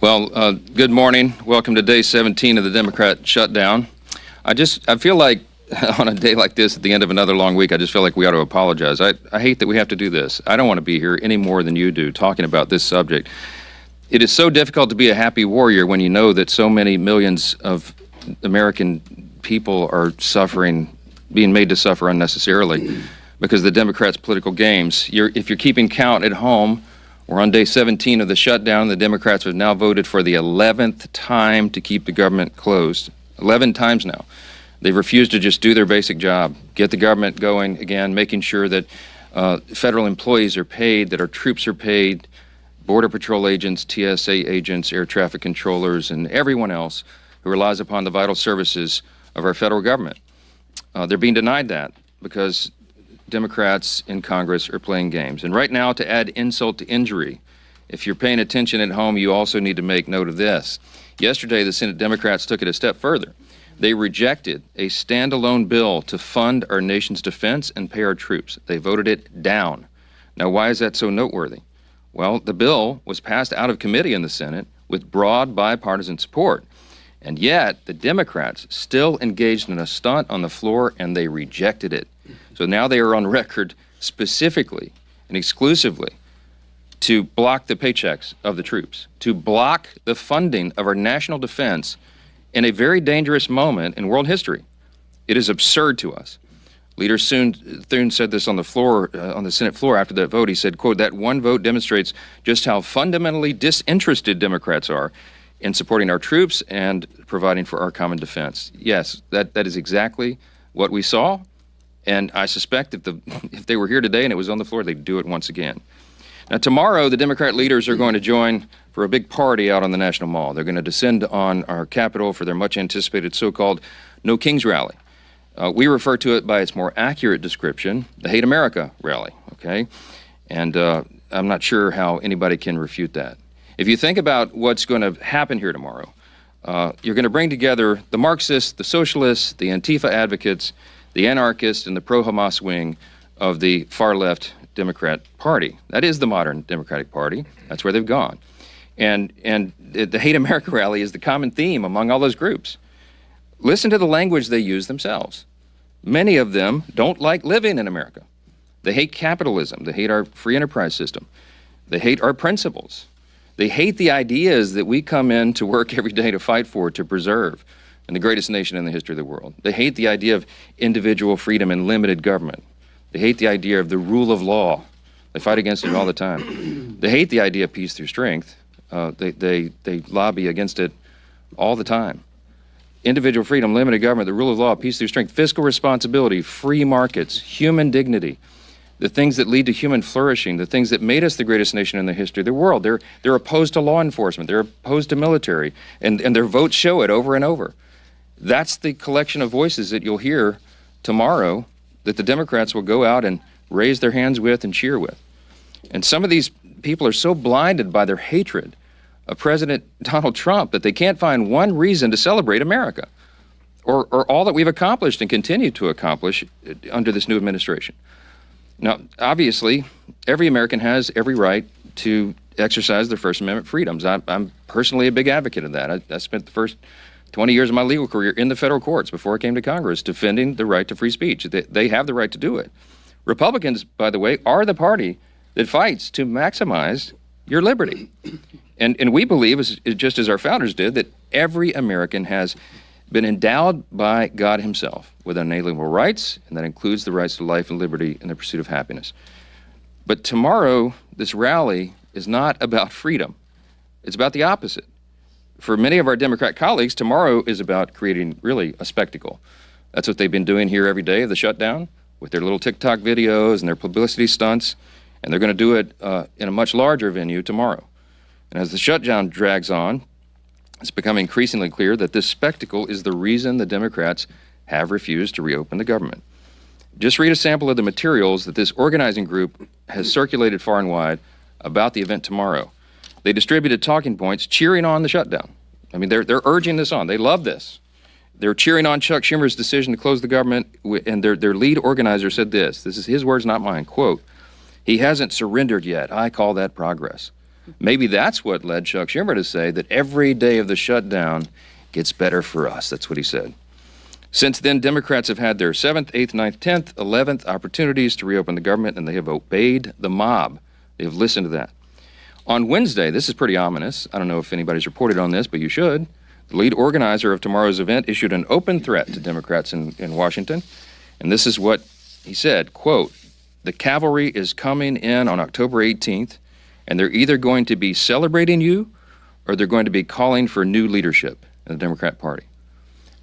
Well, good morning. Welcome to day 17 of the Democrat shutdown. I feel like on a day like this, at the end of another long week, I just feel like we ought to apologize. I hate that we have to do this. I don't want to be here any more than you do talking about this subject. It is so difficult to be a happy warrior when you know that so many millions of American people are suffering, being made to suffer unnecessarily because of the Democrats' political games. If you're keeping count at home, we're on day 17 of the shutdown. The Democrats have now voted for the 11th time to keep the government closed. 11 times now. They've refused to just do their basic job, get the government going again, making sure that federal employees are paid, that our troops are paid, Border Patrol agents, TSA agents, air traffic controllers, and everyone else who relies upon the vital services of our federal government. They're being denied that because Democrats in Congress are playing games. And right now, to add insult to injury, if you're paying attention at home, you also need to make note of this. Yesterday, the Senate Democrats took it a step further. They rejected a standalone bill to fund our nation's defense and pay our troops. They voted it down. Now, why is that so noteworthy? Well, the bill was passed out of committee in the Senate with broad bipartisan support. And yet, the Democrats still engaged in a stunt on the floor, and they rejected it. So now they are on record specifically and exclusively to block the paychecks of the troops, to block the funding of our national defense in a very dangerous moment in world history. It is absurd to us. Leader Thune said this on the floor, on the Senate floor after that vote. He said, quote, "That one vote demonstrates just how fundamentally disinterested Democrats are in supporting our troops and providing for our common defense." Yes, that is exactly what we saw. And I suspect that if they were here today and it was on the floor, they'd do it once again. Now, tomorrow, the Democrat leaders are going to join for a big party out on the National Mall. They're going to descend on our Capitol for their much-anticipated so-called No Kings rally. We refer to it by its more accurate description, the Hate America rally, okay? And I'm not sure how anybody can refute that. If you think about what's going to happen here tomorrow, you're going to bring together the Marxists, the Socialists, the Antifa advocates, the anarchists, and the pro-Hamas wing of the far-left Democrat Party. That is the modern Democratic Party. That's where they've gone. And the Hate America rally is the common theme among all those groups. Listen to the language they use themselves. Many of them don't like living in America. They hate capitalism. They hate our free enterprise system. They hate our principles. They hate the ideas that we come in to work every day to fight for, to preserve, in the greatest nation in the history of the world. They hate the idea of individual freedom and limited government. They hate the idea of the rule of law. They fight against it all the time. They hate the idea of peace through strength. They lobby against it all the time. Individual freedom, limited government, the rule of law, peace through strength, fiscal responsibility, free markets, human dignity, the things that lead to human flourishing, the things that made us the greatest nation in the history of the world. They're opposed to law enforcement. They're opposed to military. And their votes show it over and over. That's the collection of voices that you'll hear tomorrow that the Democrats will go out and raise their hands with and cheer with. And some of these people are so blinded by their hatred of President Donald Trump that they can't find one reason to celebrate America or all that we've accomplished and continue to accomplish under this new administration. Now, obviously, every American has every right to exercise their First Amendment freedoms. I'm personally a big advocate of that. I spent the first 20 years of my legal career in the federal courts before I came to Congress defending the right to free speech. They have the right to do it. Republicans, by the way, are the party that fights to maximize your liberty. And we believe, just as our founders did, that every American has been endowed by God himself with unalienable rights, and that includes the rights to life and liberty and the pursuit of happiness. But tomorrow, this rally is not about freedom. It's about the opposite. For many of our Democrat colleagues, tomorrow is about creating really a spectacle. That's what they've been doing here every day of the shutdown with their little TikTok videos and their publicity stunts, and they're going to do it in a much larger venue tomorrow. And as the shutdown drags on, it's becoming increasingly clear that this spectacle is the reason the Democrats have refused to reopen the government. Just read a sample of the materials that this organizing group has circulated far and wide about the event tomorrow. They distributed talking points cheering on the shutdown. I mean, they're urging this on. They love this. They're cheering on Chuck Schumer's decision to close the government, and their lead organizer said this is his words, not mine, quote, "He hasn't surrendered yet. I call that progress." Maybe that's what led Chuck Schumer to say that every day of the shutdown gets better for us. That's what he said. Since then, Democrats have had their 7th, 8th, 9th, 10th, 11th opportunities to reopen the government, and they have obeyed the mob. They have listened to that. On Wednesday, this is pretty ominous. I don't know if anybody's reported on this, but you should. The lead organizer of tomorrow's event issued an open threat to Democrats in Washington, and this is what he said, quote, "The cavalry is coming in on October 18th, and they're either going to be celebrating you or they're going to be calling for new leadership in the Democrat Party."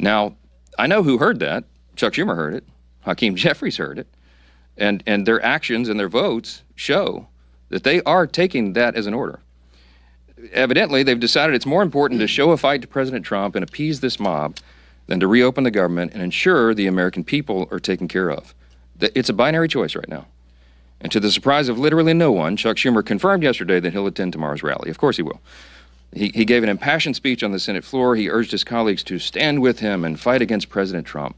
Now, I know who heard that. Chuck Schumer heard it. Hakeem Jeffries heard it. And their actions and their votes show that they are taking that as an order. Evidently, they've decided it's more important to show a fight to President Trump and appease this mob than to reopen the government and ensure the American people are taken care of. It's a binary choice right now. And to the surprise of literally no one, Chuck Schumer confirmed yesterday that he'll attend tomorrow's rally. Of course he will. He gave an impassioned speech on the Senate floor. He urged his colleagues to stand with him and fight against President Trump.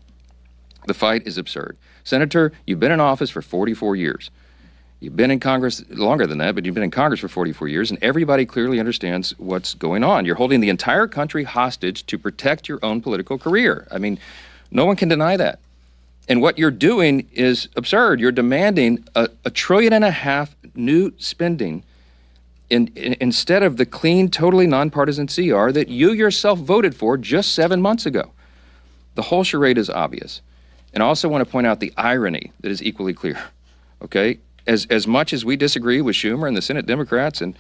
The fight is absurd. Senator, you've been in office for 44 years. You've been in Congress longer than that, but you've been in Congress for 44 years, and everybody clearly understands what's going on. You're holding the entire country hostage to protect your own political career. I mean, no one can deny that. And what you're doing is absurd. You're demanding $1.5 trillion new spending instead of the clean, totally nonpartisan CR that you yourself voted for just 7 months ago. The whole charade is obvious. And I also want to point out the irony that is equally clear, okay? As much as we disagree with Schumer and the Senate Democrats and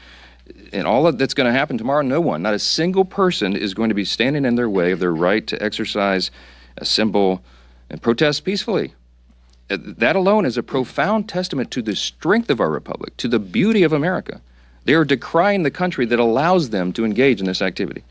all of that's going to happen tomorrow, no one, not a single person is going to be standing in their way of their right to exercise, assemble, and protest peacefully. That alone is a profound testament to the strength of our republic, to the beauty of America. They are decrying the country that allows them to engage in this activity.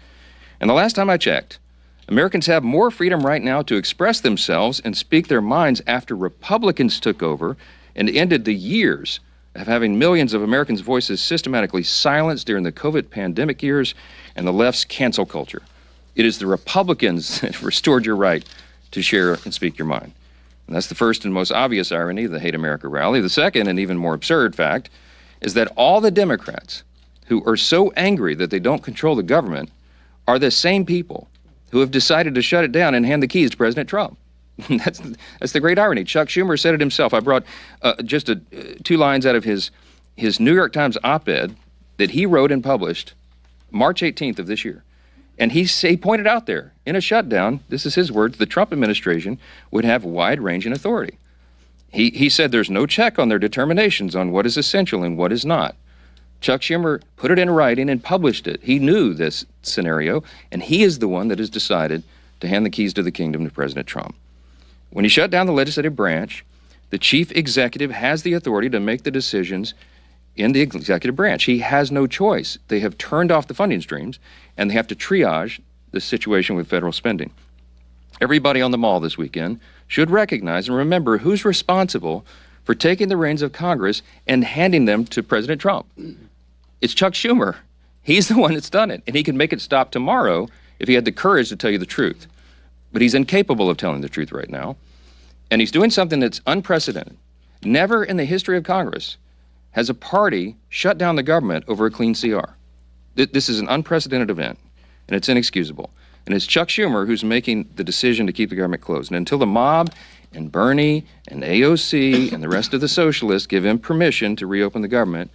And the last time I checked, Americans have more freedom right now to express themselves and speak their minds after Republicans took over and ended the years of having millions of Americans' voices systematically silenced during the COVID pandemic years and the left's cancel culture. It is the Republicans that restored your right to share and speak your mind. And that's the first and most obvious irony of the Hate America rally. The second and even more absurd fact is that all the Democrats who are so angry that they don't control the government are the same people who have decided to shut it down and hand the keys to President Trump. That's the great irony. Chuck Schumer said it himself. I brought just 2 lines out of his New York Times op-ed that he wrote and published March 18th of this year. And he pointed out there, in a shutdown, this is his words, the Trump administration would have wide-ranging authority. He said there's no check on their determinations on what is essential and what is not. Chuck Schumer put it in writing and published it. He knew this scenario, and he is the one that has decided to hand the keys to the kingdom to President Trump. When he shut down the legislative branch, the chief executive has the authority to make the decisions in the executive branch. He has no choice. They have turned off the funding streams, and they have to triage the situation with federal spending. Everybody on the mall this weekend should recognize and remember who's responsible for taking the reins of Congress and handing them to President Trump. It's Chuck Schumer. He's the one that's done it, and he can make it stop tomorrow if he had the courage to tell you the truth. But he's incapable of telling the truth right now, and he's doing something that's unprecedented. Never in the history of Congress has a party shut down the government over a clean CR. This is an unprecedented event, and it's inexcusable. And it's Chuck Schumer who's making the decision to keep the government closed. And until the mob and Bernie and AOC and the rest of the socialists give him permission to reopen the government,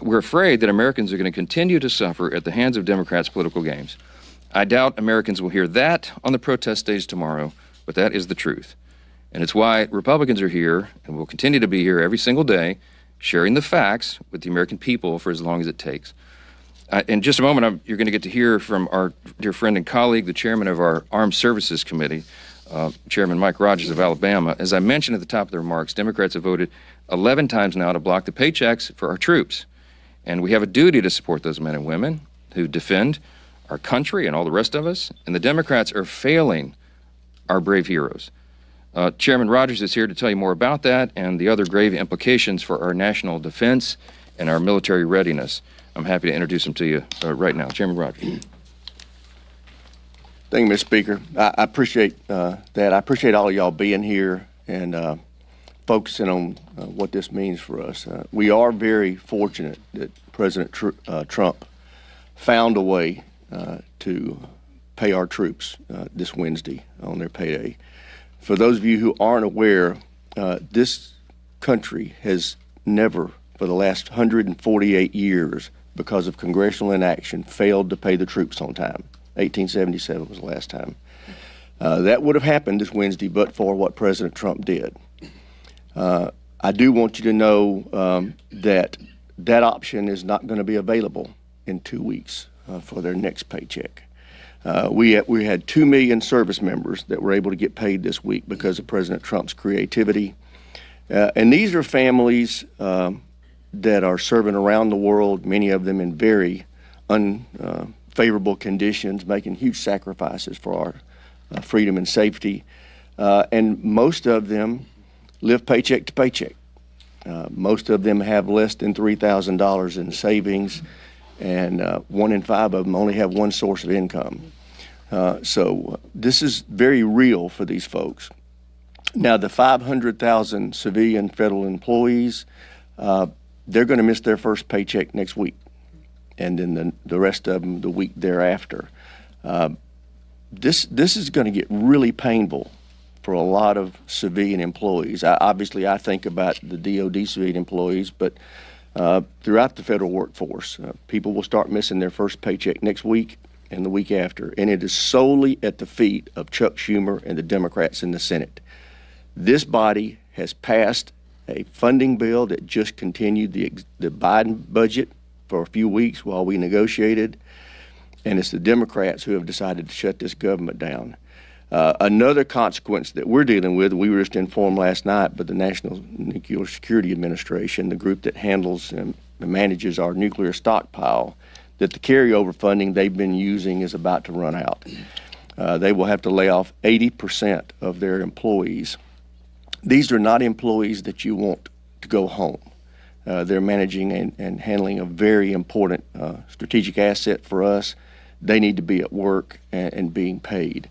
we're afraid that Americans are going to continue to suffer at the hands of Democrats' political games. I doubt Americans will hear that on the protest stage tomorrow, but that is the truth. And it's why Republicans are here and will continue to be here every single day, sharing the facts with the American people for as long as it takes. In just a moment, you're going to get to hear from our dear friend and colleague, the chairman of our Armed Services Committee, Chairman Mike Rogers of Alabama. As I mentioned at the top of the remarks, Democrats have voted 11 times now to block the paychecks for our troops. And we have a duty to support those men and women who defend our country and all the rest of us. And the Democrats are failing our brave heroes. Chairman Rogers is here to tell you more about that and the other grave implications for our national defense and our military readiness. I'm happy to introduce him to you right now. Chairman Rogers. Thank you, Mr. Speaker. I appreciate that. I appreciate all of y'all being here. And focusing on what this means for us. We are very fortunate that President Trump found a way to pay our troops this Wednesday on their payday. For those of you who aren't aware, this country has never, for the last 148 years, because of congressional inaction, failed to pay the troops on time. 1877 was the last time. That would have happened this Wednesday, but for what President Trump did. I do want you to know that that option is not going to be available in 2 weeks for their next paycheck. We had 2 million service members that were able to get paid this week because of President Trump's creativity. And these are families that are serving around the world, many of them in very unfavorable conditions, making huge sacrifices for our freedom and safety. And most of them live paycheck to paycheck. Most of them have less than $3,000 in savings, and 1 in 5 of them only have one source of income. So this is very real for these folks. Now, the 500,000 civilian federal employees, they're going to miss their first paycheck next week, and then the rest of them the week thereafter. This is going to get really painful for a lot of civilian employees. Obviously, I think about the DOD civilian employees, but throughout the federal workforce, people will start missing their first paycheck next week and the week after, and it is solely at the feet of Chuck Schumer and the Democrats in the Senate. This body has passed a funding bill that just continued the Biden budget for a few weeks while we negotiated, and it's the Democrats who have decided to shut this government down. Another consequence that we're dealing with, we were just informed last night by the National Nuclear Security Administration, the group that handles and manages our nuclear stockpile, that the carryover funding they've been using is about to run out. They will have to lay off 80% of their employees. These are not employees that you want to go home. They're managing and handling a very important strategic asset for us. They need to be at work and being paid.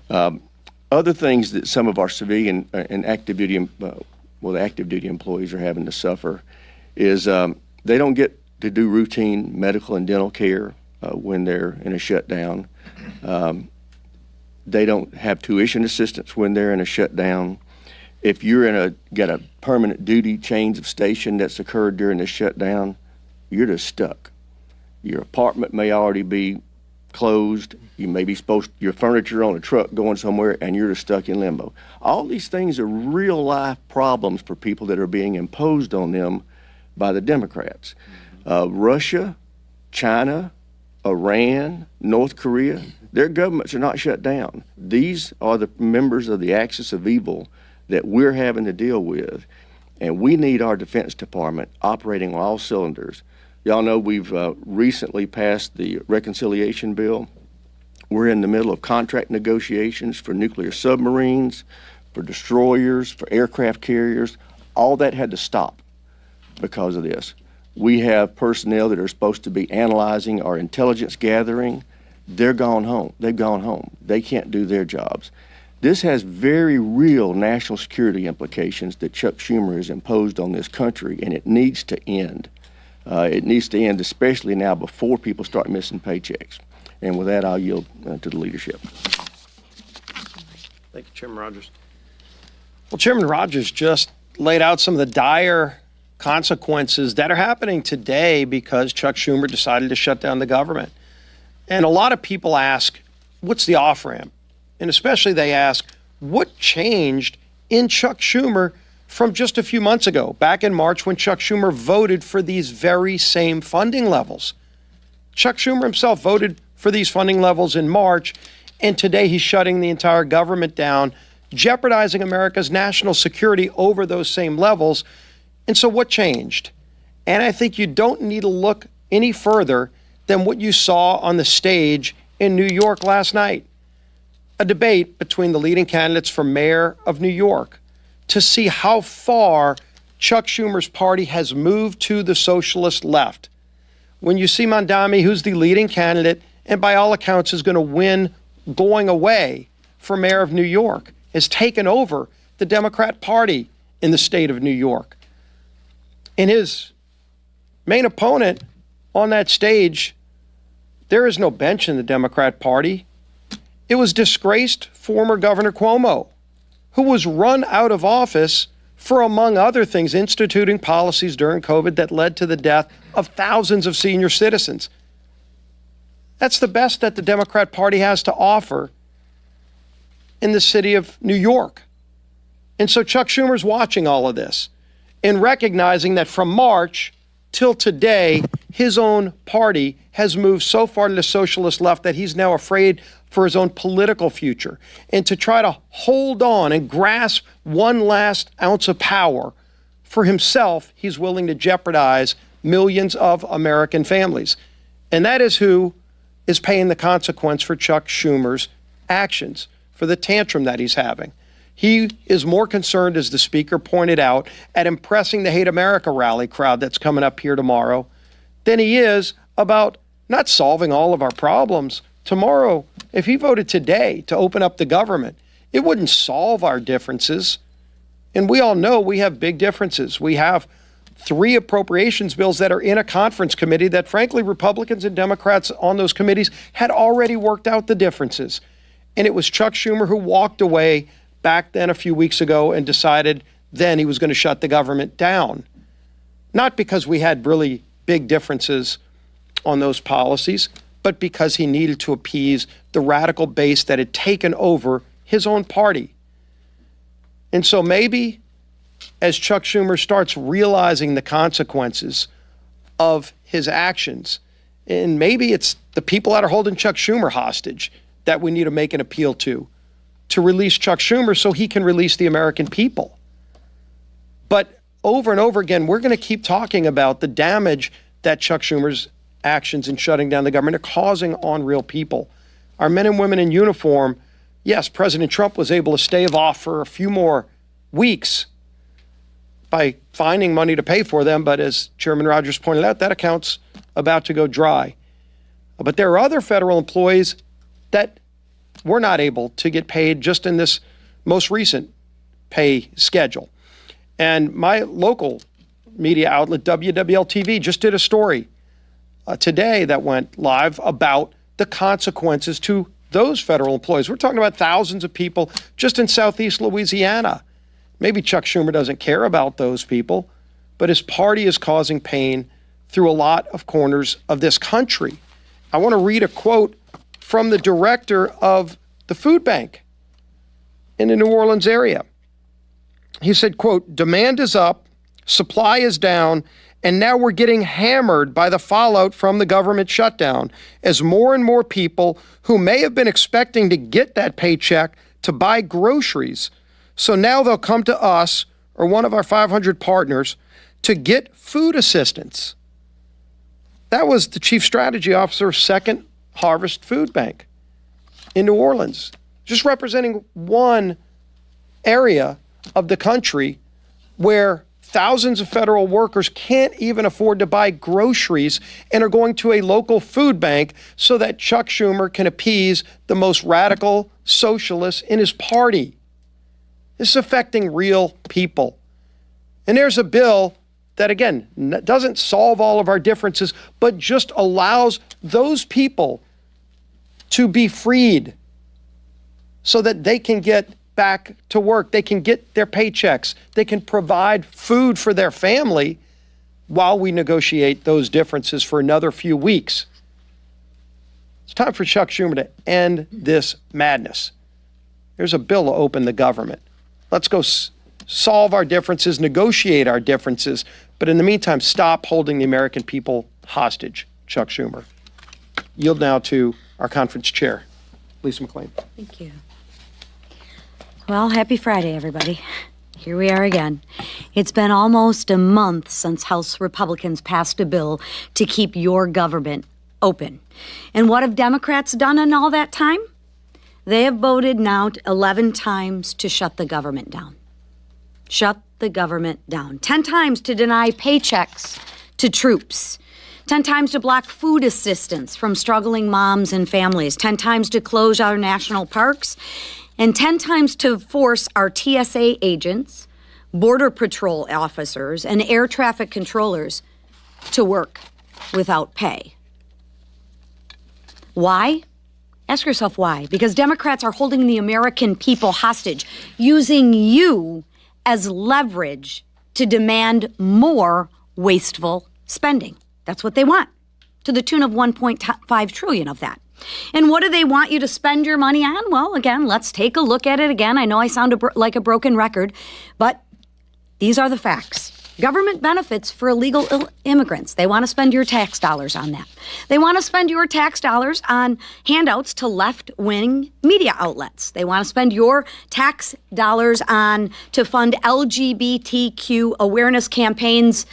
Other things that some of our civilian and active duty, the active duty employees are having to suffer is they don't get to do routine medical and dental care when they're in a shutdown. They don't have tuition assistance when they're in a shutdown. If you're got a permanent duty change of station that's occurred during the shutdown, you're just stuck. Your apartment may already be closed. You may be your furniture on a truck going somewhere, and you're just stuck in limbo. All these things are real life problems for people that are being imposed on them by the Democrats. Russia, China, Iran, North Korea, their governments are not shut down. These are the members of the axis of evil that we're having to deal with, and we need our Defense Department operating on all cylinders. Y'all know we've recently passed the reconciliation bill. We're in the middle of contract negotiations for nuclear submarines, for destroyers, for aircraft carriers. All that had to stop because of this. We have personnel that are supposed to be analyzing our intelligence gathering. They're gone home. They've gone home. They can't do their jobs. This has very real national security implications that Chuck Schumer has imposed on this country, and it needs to end. It needs to end, especially now before people start missing paychecks. And with that, I'll yield to the leadership. Thank you, Chairman Rogers. Well, Chairman Rogers just laid out some of the dire consequences that are happening today because Chuck Schumer decided to shut down the government. And a lot of people ask, what's the off-ramp? And especially they ask, what changed in Chuck Schumer from just a few months ago, back in March when Chuck Schumer voted for these very same funding levels? Chuck Schumer himself voted for these funding levels in March, and today he's shutting the entire government down, jeopardizing America's national security over those same levels. And so what changed? And I think you don't need to look any further than what you saw on the stage in New York last night. A debate between the leading candidates for mayor of New York to see how far Chuck Schumer's party has moved to the socialist left. When you see Mondami, who's the leading candidate and by all accounts is going to win going away for mayor of New York, has taken over the Democrat Party in the state of New York. And his main opponent on that stage, there is no bench in the Democrat Party. It was disgraced former Governor Cuomo, who was run out of office for, among other things, instituting policies during COVID that led to the death of thousands of senior citizens. That's the best that the Democrat Party has to offer in the city of New York. And so Chuck Schumer's watching all of this and recognizing that from March till today, his own party has moved so far to the socialist left that he's now afraid for his own political future. And to try to hold on and grasp one last ounce of power for himself, he's willing to jeopardize millions of American families. And that is who is paying the consequence for Chuck Schumer's actions, for the tantrum that he's having. He is more concerned, as the speaker pointed out, at impressing the Hate America rally crowd that's coming up here tomorrow than he is about not solving all of our problems. Tomorrow, if he voted today to open up the government, it wouldn't solve our differences. And we all know we have big differences. We have 3 appropriations bills that are in a conference committee that, frankly, Republicans and Democrats on those committees had already worked out the differences. And it was Chuck Schumer who walked away back then a few weeks ago and decided then he was going to shut the government down. Not because we had really big differences on those policies, but because he needed to appease the radical base that had taken over his own party. And so maybe as Chuck Schumer starts realizing the consequences of his actions, and maybe it's the people that are holding Chuck Schumer hostage that we need to make an appeal to release Chuck Schumer so he can release the American people. But over and over again, we're going to keep talking about the damage that Chuck Schumer's actions in shutting down the government are causing on real people. Our men and women in uniform, yes, President Trump was able to stave off for a few more weeks by finding money to pay for them, but as Chairman Rogers pointed out, that account's about to go dry. But there are other federal employees that were not able to get paid just in this most recent pay schedule. And my local media outlet, WWL-TV, just did a story today that went live about the consequences to those federal employees. We're talking about thousands of people just in Southeast Louisiana. Maybe Chuck Schumer doesn't care about those people, but his party is causing pain through a lot of corners of this country. I want to read a quote from the director of the food bank in the New Orleans area. He said, quote, "Demand is up, supply is down, and now we're getting hammered by the fallout from the government shutdown as more and more people who may have been expecting to get that paycheck to buy groceries. So now they'll come to us or one of our 500 partners to get food assistance." That was the chief strategy officer of Second Harvest Food Bank in New Orleans, just representing one area of the country where thousands of federal workers can't even afford to buy groceries and are going to a local food bank so that Chuck Schumer can appease the most radical socialists in his party. This is affecting real people. And there's a bill that, again, doesn't solve all of our differences, but just allows those people to be freed so that they can get back to work. They can get their paychecks. They can provide food for their family while we negotiate those differences for another few weeks. It's time for Chuck Schumer to end this madness. There's a bill to open the government. Let's go solve our differences, negotiate our differences, but in the meantime, stop holding the American people hostage, Chuck Schumer. Yield now to our conference chair, Lisa McClain. Thank you. Well, happy Friday, everybody. Here we are again. It's been almost a month since House Republicans passed a bill to keep your government open. And what have Democrats done in all that time? They have voted now 11 times to shut the government down. Shut the government down. 10 times to deny paychecks to troops. 10 times to block food assistance from struggling moms and families. 10 times to close our national parks. And 10 times to force our TSA agents, Border Patrol officers, and air traffic controllers to work without pay. Why? Ask yourself why. Because Democrats are holding the American people hostage, using you as leverage to demand more wasteful spending. That's what they want, to the tune of $1.5 trillion of that. And what do they want you to spend your money on? Well, again, let's take a look at it again. I know I sound like a broken record, but these are the facts. Government benefits for illegal immigrants. They want to spend your tax dollars on that. They want to spend your tax dollars on handouts to left-wing media outlets. They want to spend your tax dollars to fund LGBTQ awareness campaigns,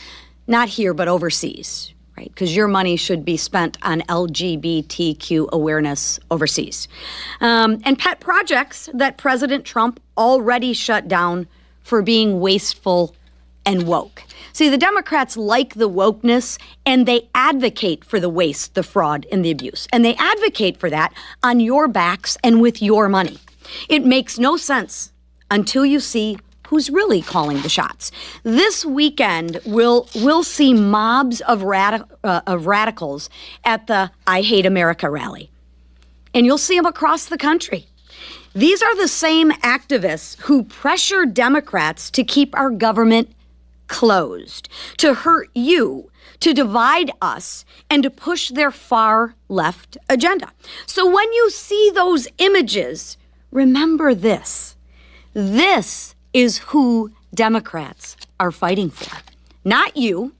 not here, but overseas, right? Because your money should be spent on LGBTQ awareness overseas. And pet projects that President Trump already shut down for being wasteful and woke. See, the Democrats like the wokeness, and they advocate for the waste, the fraud, and the abuse. And they advocate for that on your backs and with your money. It makes no sense until you see who's really calling the shots. This weekend, we'll see mobs of radicals at the I Hate America rally. And you'll see them across the country. These are the same activists who pressure Democrats to keep our government closed, to hurt you, to divide us, and to push their far left agenda. So when you see those images, remember this. This is who Democrats are fighting for. Not you,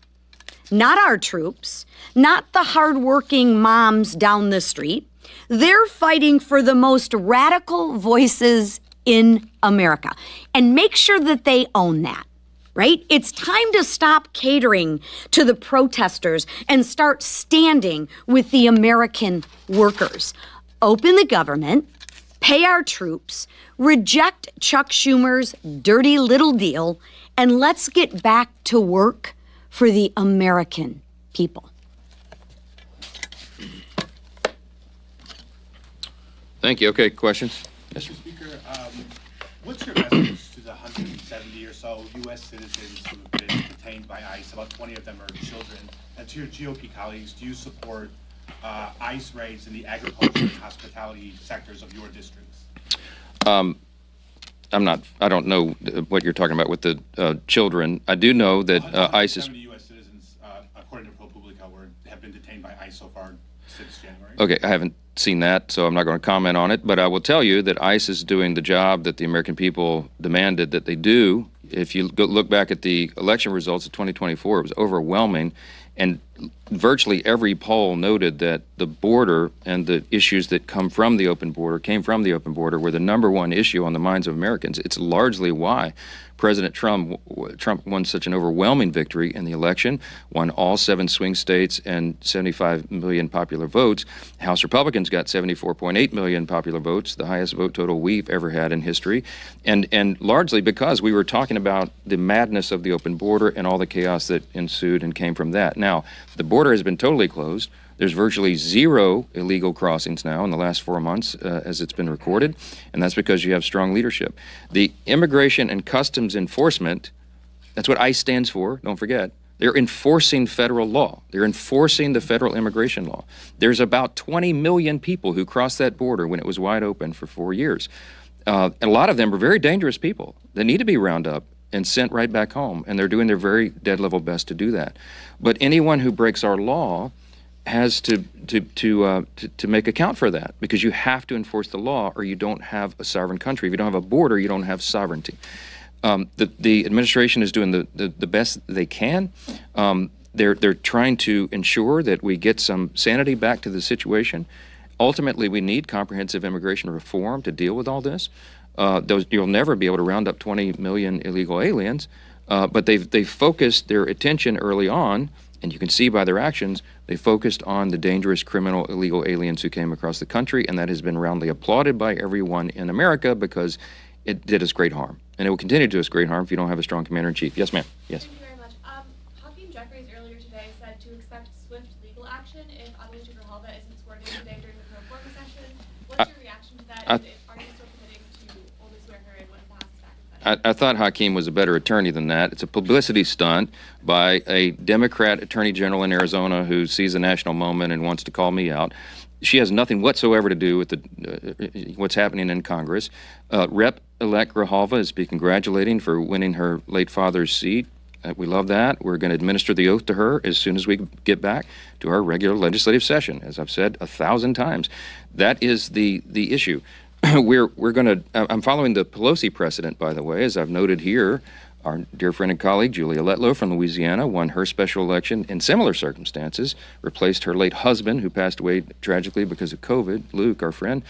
not our troops, not the hardworking moms down the street. They're fighting for the most radical voices in America. And make sure that they own that, right? It's time to stop catering to the protesters and start standing with the American workers. Open the government, pay our troops, reject Chuck Schumer's dirty little deal, and let's get back to work for the American people. Thank you. Okay, questions? Yes, sir. Mr. Speaker, what's your message to the 170 or so U.S. citizens who have been detained by ICE? About 20 of them are children. And to your GOP colleagues, do you support ICE raids in the agriculture and hospitality sectors of your districts? I don't know what you're talking about with the children. I do know that ICE is... 170 U.S. citizens, according to ProPublica, have been detained by ICE so far since January. Okay, I haven't seen that, so I'm not going to comment on it. But I will tell you that ICE is doing the job that the American people demanded that they do. If you look back at the election results of 2024, it was overwhelming. And virtually every poll noted that the border and the issues that came from the open border were the number one issue on the minds of Americans. It's largely why President Trump won such an overwhelming victory in the election, won all 7 swing states and 75 million popular votes. House Republicans got 74.8 million popular votes, the highest vote total we've ever had in history, and largely because we were talking about the madness of the open border and all the chaos that ensued and came from that. Now, the border has been totally closed. There's virtually 0 illegal crossings now in the last 4 months as it's been recorded, and that's because you have strong leadership. The Immigration and Customs Enforcement, that's what ICE stands for, don't forget. They're enforcing federal law. They're enforcing the federal immigration law. There's about 20 million people who crossed that border when it was wide open for 4 years. And a lot of them are very dangerous people that need to be rounded up and sent right back home, and they're doing their very dead level best to do that. But anyone who breaks our law has to make account for that, because you have to enforce the law or you don't have a sovereign country. If you don't have a border, you don't have sovereignty. The administration is doing the best they can. They're trying to ensure that we get some sanity back to the situation. Ultimately, we need comprehensive immigration reform to deal with all this. You'll never be able to round up 20 million illegal aliens, but they've focused their attention early on, and you can see by their actions, they focused on the dangerous criminal illegal aliens who came across the country, and that has been roundly applauded by everyone in America because it did us great harm. And it will continue to do us great harm if you don't have a strong commander-in-chief. Yes, ma'am. Yes. Thank you very much. Hakeem Jeffries earlier today said to expect swift legal action if Adelaide Grijalva isn't sworn in today during the pro forma session. What's your reaction to that? Are you still committing to only swear her in when the House is back in I thought Hakeem was a better attorney than that. It's a publicity stunt by a Democrat attorney general in Arizona who sees a national moment and wants to call me out. She has nothing whatsoever to do with what's happening in Congress. Rep-elect Grijalva is to be congratulating for winning her late father's seat. We love that. We're going to administer the oath to her as soon as we get back to our regular legislative session, as I've said 1,000 times. That is the issue. We're going to. I'm following the Pelosi precedent, by the way, as I've noted here. Our dear friend and colleague Julia Letlow from Louisiana won her special election in similar circumstances, replaced her late husband, who passed away tragically because of COVID, Luke, our friend.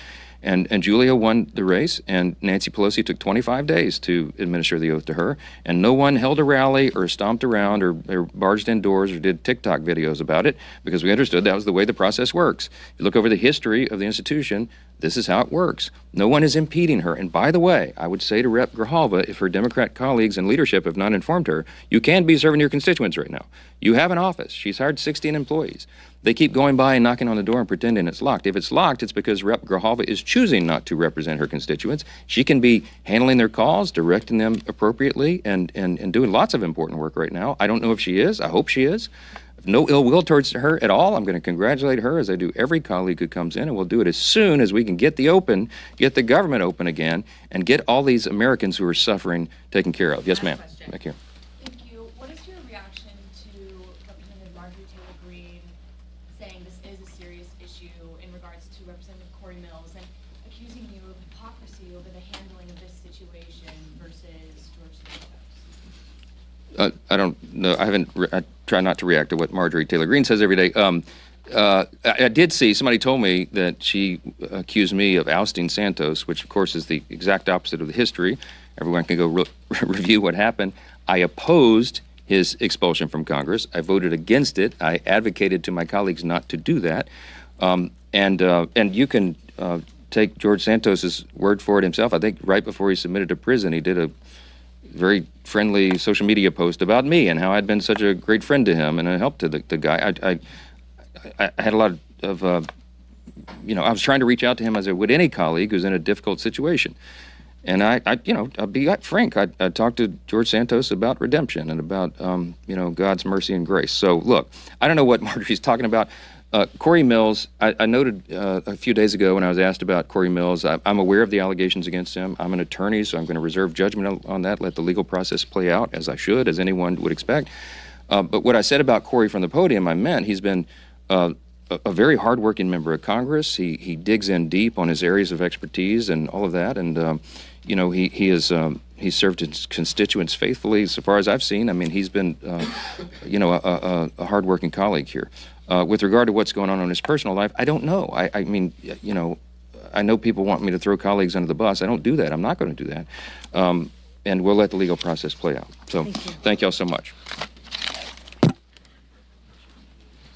And Julia won the race, and Nancy Pelosi took 25 days to administer the oath to her, and no one held a rally or stomped around or barged indoors or did TikTok videos about it, because we understood that was the way the process works. If you look over the history of the institution, this is how it works. No one is impeding her. And by the way, I would say to Rep. Grijalva, if her Democrat colleagues and leadership have not informed her, you can be serving your constituents right now. You have an office. She's hired 16 employees. They keep going by and knocking on the door and pretending it's locked. If it's locked, it's because Rep. Grijalva is choosing not to represent her constituents. She can be handling their calls, directing them appropriately, and doing lots of important work right now. I don't know if she is. I hope she is. No ill will towards her at all. I'm going to congratulate her, as I do every colleague who comes in, and we'll do it as soon as we can get the government open again, and get all these Americans who are suffering taken care of. Yes, ma'am. Thank you. Thank you. What is your reaction to Representative Marjorie Taylor Greene saying this is a serious issue in regards to Representative Corey Mills and accusing you of hypocrisy over the handling of this situation versus George Santos? I don't know. I try not to react to what Marjorie Taylor Greene says every day. I did see, somebody told me that she accused me of ousting Santos, which of course is the exact opposite of the history. Everyone can go review what happened. I opposed his expulsion from Congress. I voted against it. I advocated to my colleagues not to do that. And you can take George Santos's word for it himself. I think right before he submitted to prison, he did a very friendly social media post about me and how I'd been such a great friend to him and a help to the guy. I had a lot of, I was trying to reach out to him as I would any colleague who's in a difficult situation. And I'll be frank. I talked to George Santos about redemption and about, God's mercy and grace. So look, I don't know what Marjorie's talking about. Corey Mills, I noted a few days ago when I was asked about Corey Mills, I'm aware of the allegations against him. I'm an attorney, so I'm going to reserve judgment on that, let the legal process play out, as I should, as anyone would expect. But what I said about Corey from the podium, I meant he's been a very hardworking member of Congress. He digs in deep on his areas of expertise and all of that, and he's served his constituents faithfully, so far as I've seen. I mean, he's been, a hardworking colleague here. With regard to what's going on in his personal life, I don't know. I mean, I know people want me to throw colleagues under the bus. I don't do that. I'm not going to do that. And we'll let the legal process play out. So thank y'all so much.